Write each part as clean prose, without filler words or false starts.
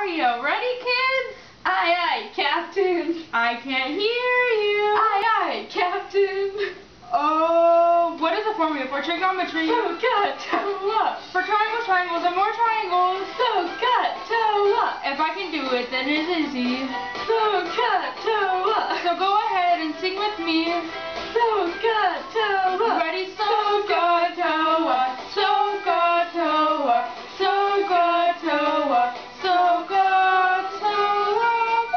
Are you ready, kids? Aye, aye, Captain. I can't hear you. Aye, aye, Captain. Oh, what is the formula for trigonometry? So got to what? For triangles, triangles, and more triangles. So got to what? If I can do it, then it's easy. So got to what? So go ahead and sing with me. So got to what? Ready? So got to what? So got to what? So got to what? So got to what?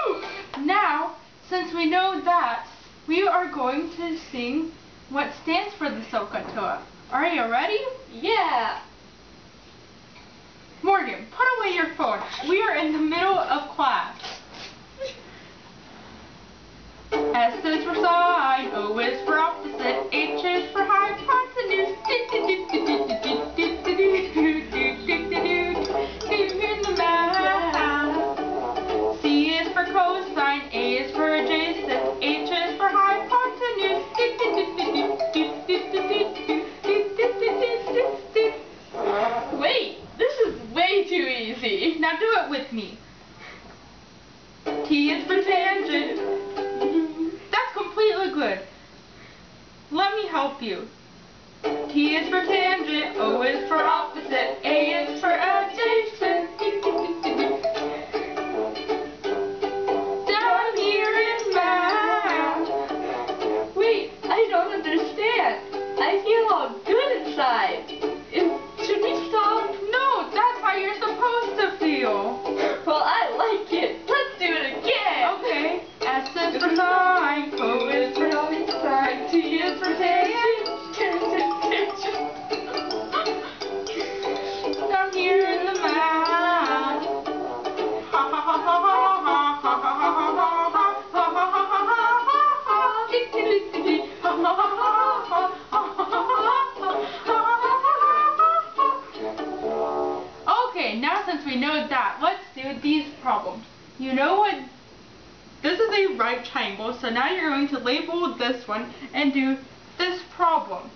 Woo! Now, since we know that, we are going to sing what stands for the SOHCAHTOA. Are you ready? Yeah. Morgan, put away your phone. We are in the middle of class. S is for sine, O is for opposite, H is for hypotenuse. In the math. C is for cosine, A is for adjacent, H is for hypotenuse. Wait, this is way too easy. Now do it with me. T is for tangent. That's completely good. Let me help you. T is for tangent, O is for opposite, A is for adjacent. Down here in math. Wait, I don't understand. I feel all good inside. Should we stop? No, that's how you're supposed to feel. Well, I like it. Let's do it again. Okay. S is for sine, O is for sine, T is for tangent. Down here in the math. Ha ha ha ha ha ha ha ha ha ha. Okay, now since we know that, let's do these problems. You know what? This is a right triangle, so now you're going to label this one and do this problem.